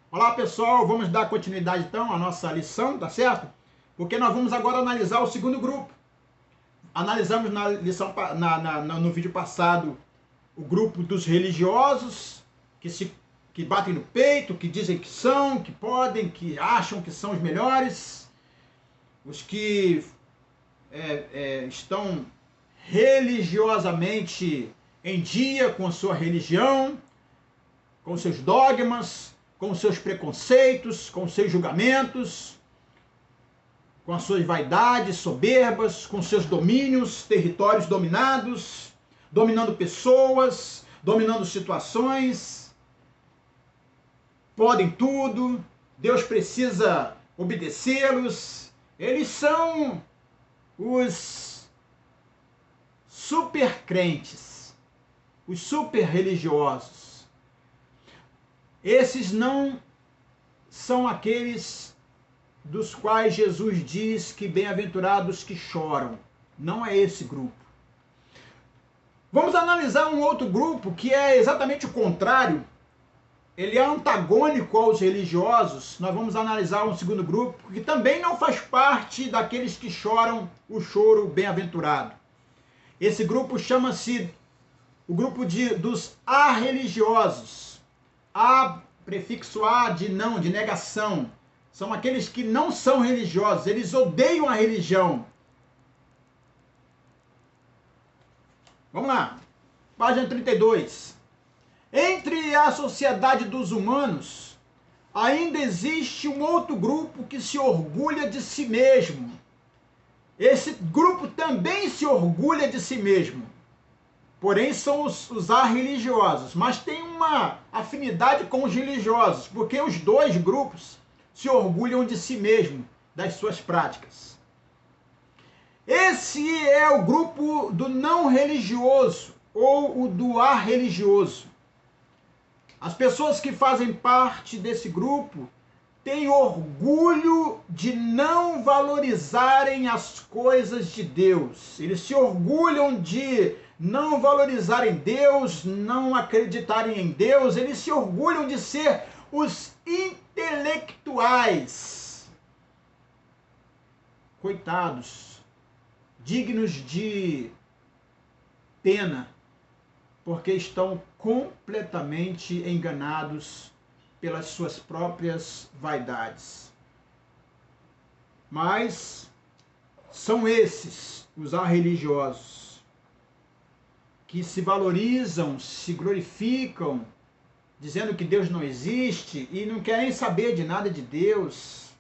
Olá pessoal, vamos dar continuidade então à nossa lição, tá certo? Porque nós vamos agora analisar o segundo grupo. Analisamos na lição, no vídeo passado o grupo dos religiosos que batem no peito, que dizem que são, que podem, que acham que são os melhores, os que estão religiosamente em dia com a sua religião, com seus dogmas, com seus preconceitos, com seus julgamentos, com as suas vaidades soberbas, com seus domínios, territórios dominados, dominando pessoas, dominando situações, podem tudo, Deus precisa obedecê-los. Eles são os super crentes, os super religiosos. Esses não são aqueles dos quais Jesus diz que bem-aventurados que choram. Não é esse grupo. Vamos analisar um outro grupo que é exatamente o contrário. Ele é antagônico aos religiosos. Nós vamos analisar um segundo grupo que também não faz parte daqueles que choram o choro bem-aventurado. Esse grupo chama-se o grupo dos arreligiosos. A, prefixo A de não, de negação. São aqueles que não são religiosos, eles odeiam a religião. Vamos lá, página 32. Entre a sociedade dos humanos, ainda existe um outro grupo que se orgulha de si mesmo. Esse grupo também se orgulha de si mesmo. Porém, são os arreligiosos, mas tem uma afinidade com os religiosos, porque os dois grupos se orgulham de si mesmo, das suas práticas. Esse é o grupo do não religioso, ou o do arreligioso. As pessoas que fazem parte desse grupo têm orgulho de não valorizarem as coisas de Deus. Eles se orgulham de não valorizarem Deus, não acreditarem em Deus, eles se orgulham de ser os intelectuais. Coitados, dignos de pena, porque estão completamente enganados pelas suas próprias vaidades. Mas são esses os arreligiosos, que se valorizam, se glorificam, dizendo que Deus não existe e não querem saber de nada de Deus.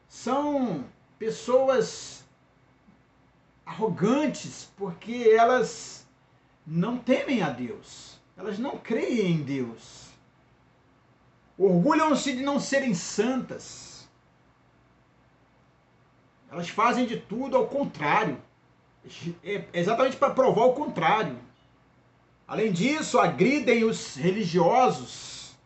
São pessoas arrogantes, porque elas não temem a Deus, elas não creem em Deus. Orgulham-se de não serem santas. Elas fazem de tudo ao contrário. Exatamente para provar o contrário. Além disso, agridem os religiosos,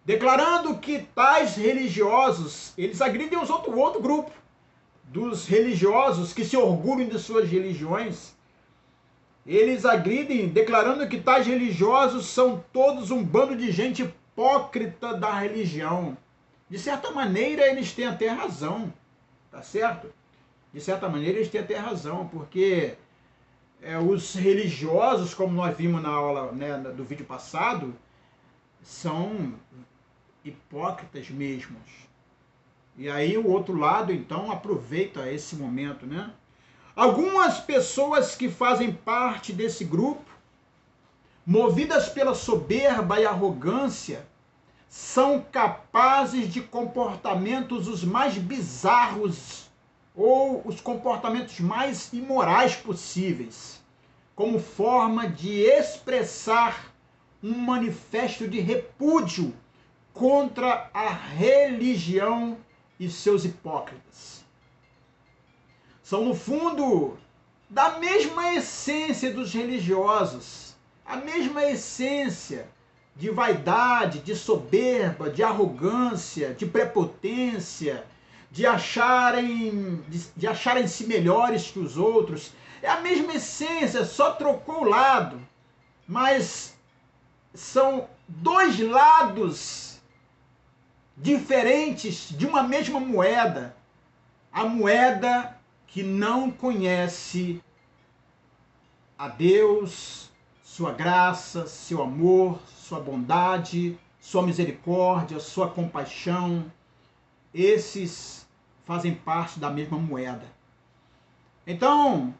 declarando que tais religiosos, eles agridem o outro grupo dos religiosos que se orgulham de suas religiões. Eles agridem, declarando que tais religiosos são todos um bando de gente hipócrita da religião. De certa maneira, eles têm até razão, tá certo? De certa maneira, eles têm até razão, porque os religiosos, como nós vimos na aula, né, do vídeo passado, são hipócritas mesmos. E aí o outro lado, então, aproveita esse momento, né? Algumas pessoas que fazem parte desse grupo, movidas pela soberba e arrogância, são capazes de comportamentos os mais bizarros ou os comportamentos mais imorais possíveis, como forma de expressar um manifesto de repúdio contra a religião e seus hipócritas. São, no fundo, da mesma essência dos religiosos, a mesma essência de vaidade, de soberba, de arrogância, de prepotência, de acharem-se melhores que os outros. É a mesma essência, só trocou o lado. Mas são dois lados diferentes de uma mesma moeda, a moeda que não conhece a Deus, sua graça, seu amor, sua bondade, sua misericórdia, sua compaixão. Esses fazem parte da mesma moeda. Então,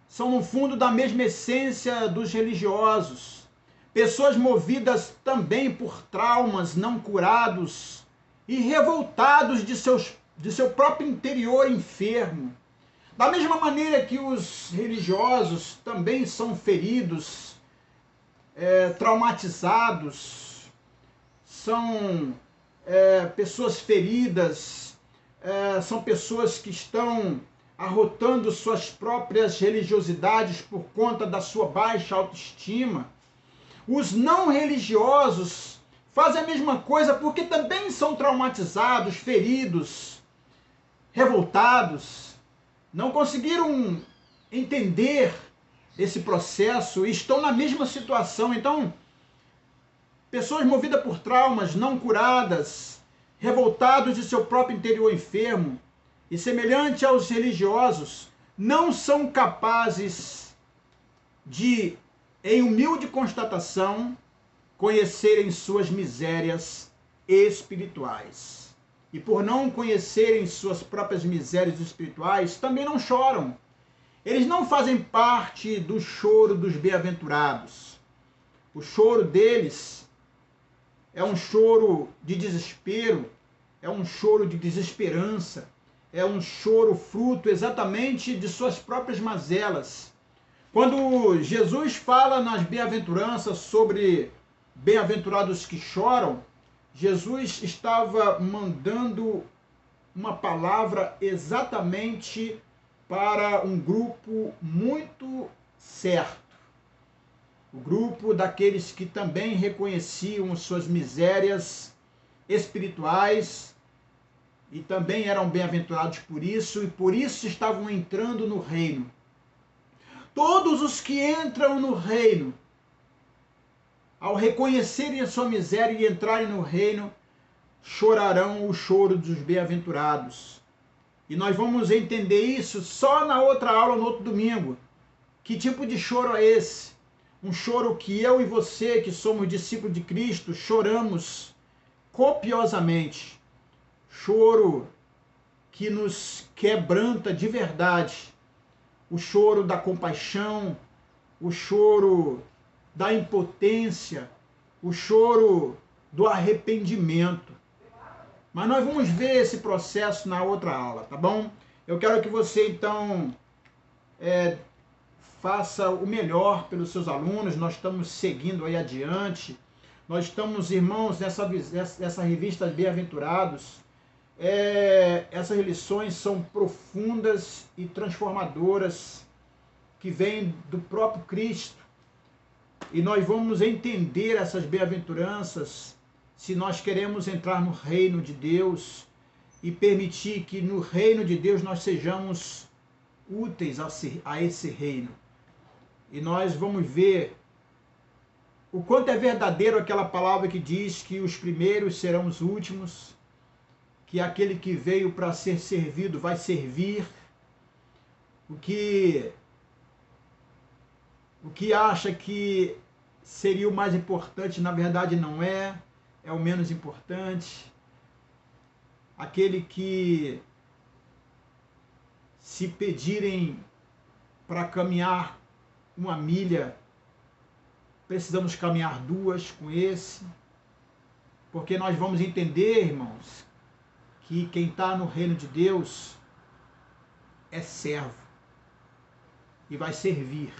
são no fundo da mesma essência dos religiosos. Pessoas movidas também por traumas não curados e revoltados de seu próprio interior enfermo. Da mesma maneira que os religiosos também são feridos, traumatizados, são pessoas feridas, são pessoas que estão arrotando suas próprias religiosidades por conta da sua baixa autoestima. Os não religiosos fazem a mesma coisa porque também são traumatizados, feridos, revoltados, não conseguiram entender esse processo e estão na mesma situação. Então, pessoas movidas por traumas não curadas, revoltados de seu próprio interior enfermo e semelhante aos religiosos, não são capazes de, em humilde constatação, conhecerem suas misérias espirituais. E por não conhecerem suas próprias misérias espirituais, também não choram. Eles não fazem parte do choro dos bem-aventurados. O choro deles é um choro de desespero, é um choro de desesperança, é um choro fruto exatamente de suas próprias mazelas. Quando Jesus fala nas bem-aventuranças sobre bem-aventurados que choram, Jesus estava mandando uma palavra exatamente para um grupo muito certo. O grupo daqueles que também reconheciam suas misérias espirituais e também eram bem-aventurados por isso, e por isso estavam entrando no reino. Todos os que entram no reino, ao reconhecerem a sua miséria e entrarem no reino, chorarão o choro dos bem-aventurados. E nós vamos entender isso só na outra aula, no outro domingo. Que tipo de choro é esse? Um choro que eu e você, que somos discípulos de Cristo, choramos copiosamente. Choro que nos quebranta de verdade. O choro da compaixão, o choro da impotência, o choro do arrependimento. Mas nós vamos ver esse processo na outra aula, tá bom? Eu quero que você, então, faça o melhor pelos seus alunos. Nós estamos seguindo aí adiante. Nós estamos, irmãos, nessa revista Bem-aventurados. Essas lições são profundas e transformadoras, que vêm do próprio Cristo. E nós vamos entender essas bem-aventuranças se nós queremos entrar no reino de Deus e permitir que no reino de Deus nós sejamos úteis a esse reino. E nós vamos ver o quanto é verdadeiro aquela palavra que diz que os primeiros serão os últimos, que aquele que veio para ser servido vai servir. O que acha que seria o mais importante, na verdade não é, é o menos importante. Aquele que, se pedirem para caminhar uma milha, precisamos caminhar 2 com esse, porque nós vamos entender, irmãos, que quem está no reino de Deus é servo e vai servir.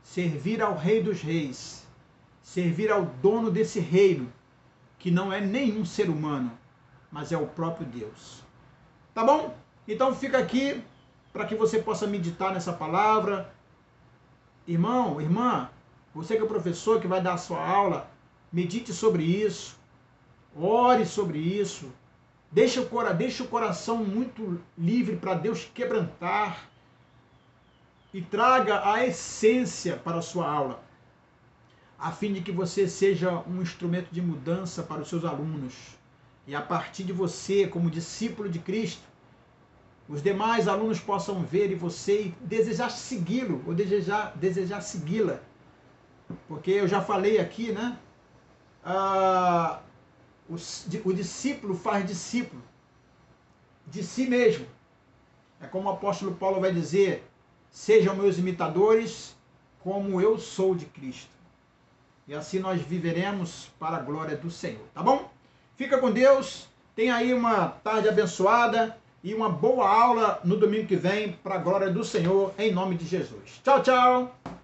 Servir ao Rei dos Reis, servir ao dono desse reino, que não é nenhum ser humano, mas é o próprio Deus. Tá bom? Então fica aqui para que você possa meditar nessa palavra. Irmão, irmã, você que é professor, que vai dar a sua aula, medite sobre isso, ore sobre isso, deixa o coração muito livre para Deus quebrantar, e traga a essência para a sua aula, a fim de que você seja um instrumento de mudança para os seus alunos e a partir de você, como discípulo de Cristo, os demais alunos possam ver em você e desejar segui-lo, ou desejar segui-la. Porque eu já falei aqui, né? O discípulo faz discípulo de si mesmo. É como o apóstolo Paulo vai dizer: sejam meus imitadores, como eu sou de Cristo. E assim nós viveremos para a glória do Senhor, tá bom? Fica com Deus, tenha aí uma tarde abençoada e uma boa aula no domingo que vem, para a glória do Senhor, em nome de Jesus. Tchau, tchau!